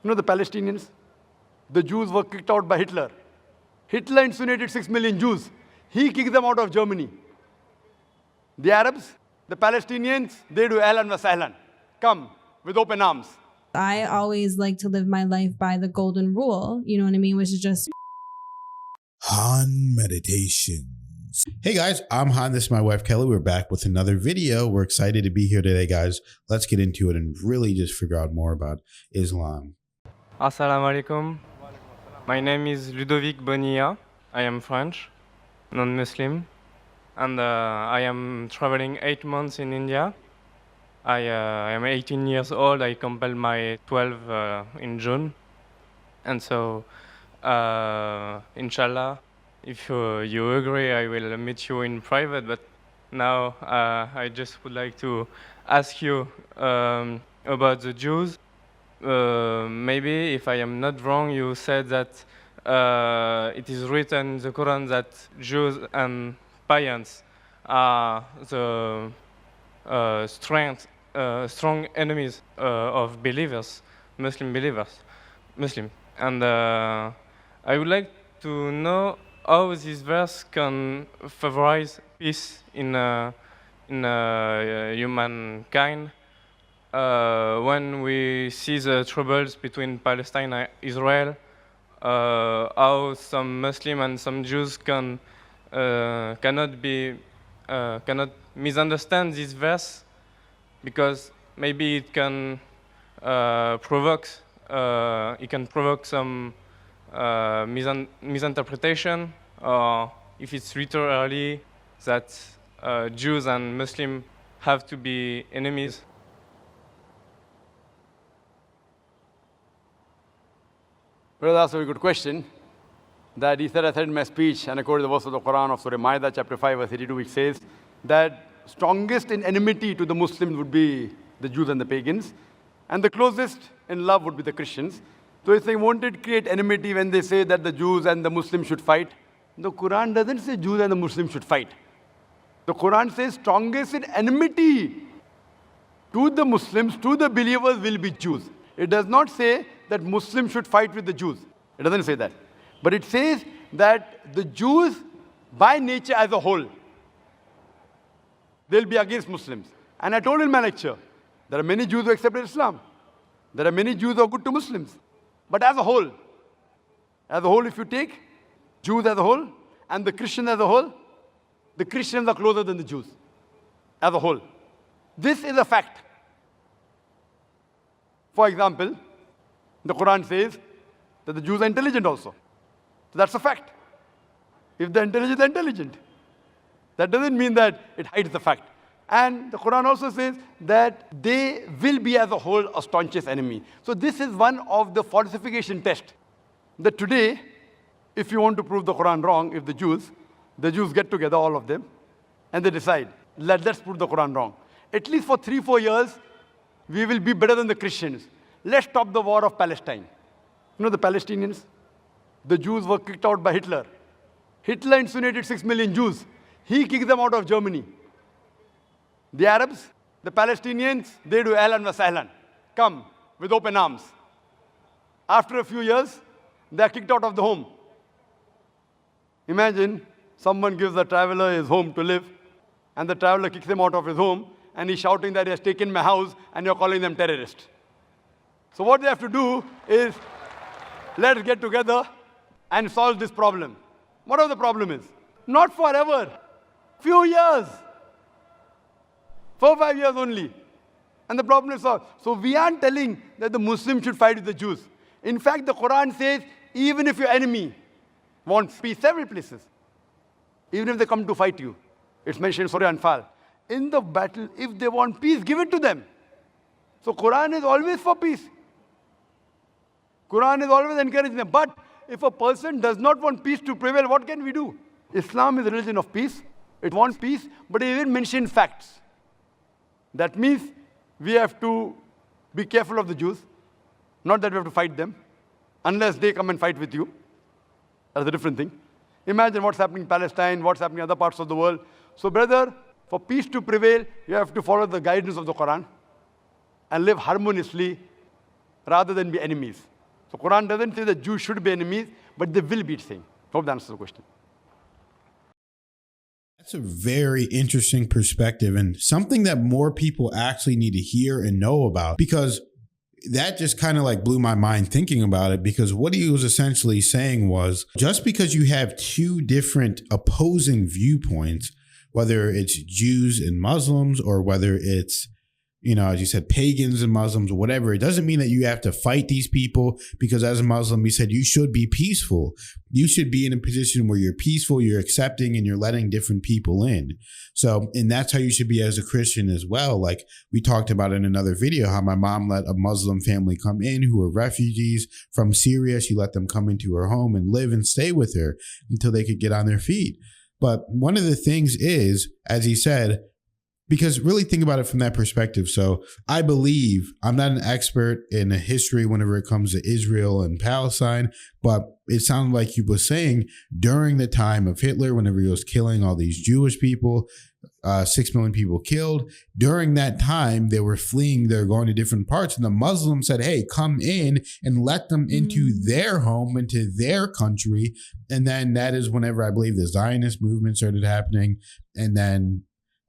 You know the Palestinians? The Jews were kicked out by Hitler. Hitler incinerated 6 million Jews. He kicked them out of Germany. The Arabs, the Palestinians, they do ahlan wa sahlan. Come with open arms. I always like to live my life by the golden rule, you know what I mean? Which is just Han Meditations. Hey guys, I'm Han. This is my wife Kelly. We're back with another video. We're excited to be here today, guys. Let's get into it and really just figure out more about Islam. Assalamu alaikum. My name is Ludovic Bonilla. I am French, non-Muslim, and I am traveling 8 months in India. I am 18 years old. I completed my 12 in June, and so inshallah, if you agree, I will meet you in private. But now I just would like to ask you about the Jews. Maybe if I am not wrong, you said that it is written in the Quran that Jews and pagans are the strong enemies of believers, Muslim believers, And I would like to know how this verse can favorize peace in humankind when we see the troubles between Palestine and Israel. How some Muslim and some Jews cannot misunderstand this verse, because maybe it can provoke some misinterpretation, or if it's literally that Jews and Muslims have to be enemies. Well, that's a very good question. That he said, I said in my speech, and I quoted the verse of the Quran of Surah Ma'idah, chapter 5, verse 82, which says that strongest in enmity to the Muslims would be the Jews and the pagans, and the closest in love would be the Christians. So if they wanted to create enmity when they say that the Jews and the Muslims should fight, the Quran doesn't say Jews and the Muslims should fight. The Quran says strongest in enmity to the Muslims, to the believers, will be Jews. It does not say that Muslims should fight with the Jews. It doesn't say that. But it says that the Jews, by nature as a whole, they'll be against Muslims. And I told in my lecture, there are many Jews who accepted Islam. There are many Jews who are good to Muslims. But as a whole, if you take Jews as a whole and the Christians as a whole, the Christians are closer than the Jews as a whole. This is a fact. For example, the Quran says that the Jews are intelligent also. So that's a fact. If they're intelligent, they're intelligent. That doesn't mean that it hides the fact. And the Quran also says that they will be as a whole a staunchest enemy. So this is one of the falsification tests. That today, if you want to prove the Quran wrong, if the Jews get together, all of them, and they decide, let's prove the Quran wrong. At least for 3-4 years, we will be better than the Christians. Let's stop the war of Palestine. You know the Palestinians? The Jews were kicked out by Hitler. Hitler incinerated 6 million Jews. He kicked them out of Germany. The Arabs, the Palestinians, they do ahlan wa sahlan. Come with open arms. After a few years, they are kicked out of the home. Imagine someone gives a traveler his home to live, and the traveler kicks him out of his home, and he's shouting that he has taken my house, and you're calling them terrorists. So what they have to do is, let's get together and solve this problem. Whatever the problem is. Not forever. Few years. 4-5 years only. And the problem is solved. So we aren't telling that the Muslims should fight with the Jews. In fact, the Quran says, even if your enemy wants peace, several places, even if they come to fight you, it's mentioned in Surah Anfal, in the battle, if they want peace, give it to them. So Quran is always for peace. Quran is always encouraging them. But if a person does not want peace to prevail, what can we do? Islam is a religion of peace. It wants peace, but it even mentions facts. That means we have to be careful of the Jews. Not that we have to fight them, unless they come and fight with you. That's a different thing. Imagine what's happening in Palestine, what's happening in other parts of the world. So brother, for peace to prevail, you have to follow the guidance of the Quran and live harmoniously rather than be enemies. So Quran doesn't say that Jews should be enemies, but they will be same. Hope that answers the question. That's a very interesting perspective and something that more people actually need to hear and know about, because that just kind of like blew my mind thinking about it, because what he was essentially saying was just because you have two different opposing viewpoints, whether it's Jews and Muslims or whether it's, you know, as you said, pagans and Muslims or whatever, it doesn't mean that you have to fight these people, because as a Muslim, he said you should be peaceful. You should be in a position where you're peaceful, you're accepting, and you're letting different people in. So, and that's how you should be as a Christian as well. Like we talked about in another video, how my mom let a Muslim family come in who were refugees from Syria. She let them come into her home and live and stay with her until they could get on their feet. But one of the things is, as he said, because really think about it from that perspective. So I believe, I'm not an expert in history whenever it comes to Israel and Palestine, but it sounded like he was saying during the time of Hitler, whenever he was killing all these Jewish people, 6 million people killed. During that time, they were fleeing. They're going to different parts. And the Muslims said, hey, come in and let them into their home, into their country. And then that is whenever I believe the Zionist movement started happening. And then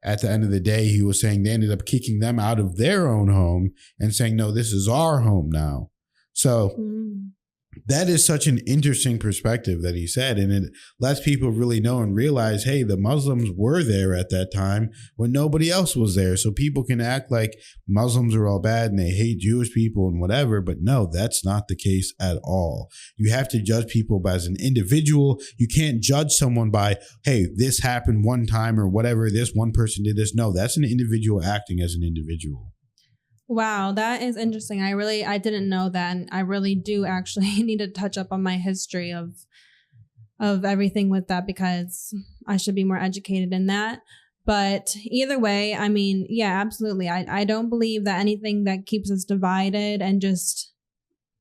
at the end of the day, he was saying they ended up kicking them out of their own home and saying, no, this is our home now. So that is such an interesting perspective that he said. And it lets people really know and realize, hey, the Muslims were there at that time when nobody else was there. So people can act like Muslims are all bad and they hate Jewish people and whatever. But no, that's not the case at all. You have to judge people as an individual. You can't judge someone by, hey, this happened one time or whatever. This one person did this. No, that's an individual acting as an individual. Wow, that is interesting. I didn't know that. And I really do actually need to touch up on my history of everything with that, because I should be more educated in that. But either way, I mean, yeah, absolutely. I don't believe that anything that keeps us divided and just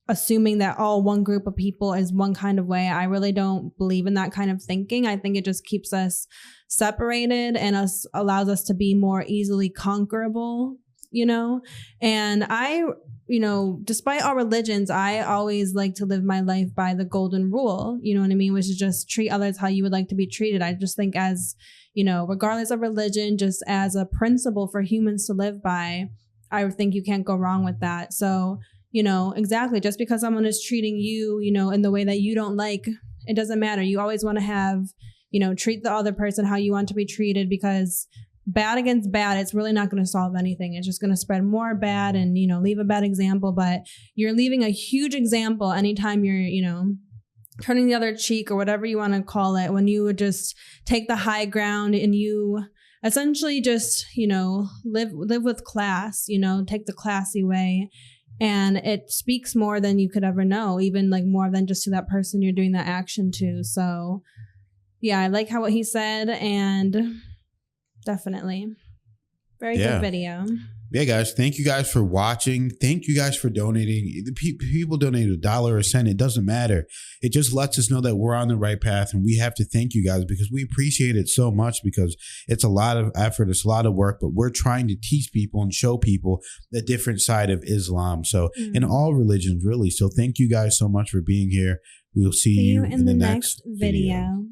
assuming that one group of people is one kind of way, I really don't believe in that kind of thinking. I think it just keeps us separated and allows us to be more easily conquerable. You know, and despite all religions, I always like to live my life by the golden rule, you know what I mean? Which is just treat others how you would like to be treated. I just think as, regardless of religion, just as a principle for humans to live by, I would think you can't go wrong with that. So, exactly. Just because someone is treating you, in the way that you don't like, it doesn't matter. You always want to have, treat the other person how you want to be treated, because bad against bad, it's really not going to solve anything. It's just going to spread more bad and, leave a bad example. But you're leaving a huge example anytime you're, turning the other cheek or whatever you want to call it, when you would just take the high ground and you essentially just, live with class, take the classy way. And it speaks more than you could ever know, even like more than just to that person you're doing that action to. So yeah, I like what he said, and definitely. Very good video. Yeah, guys. Thank you guys for watching. Thank you guys for donating. The people donate $1 or a cent. It doesn't matter. It just lets us know that we're on the right path. And we have to thank you guys because we appreciate it so much, because it's a lot of effort. It's a lot of work, but we're trying to teach people and show people the different side of Islam. So in all religions, really. So thank you guys so much for being here. We will see you in the next video.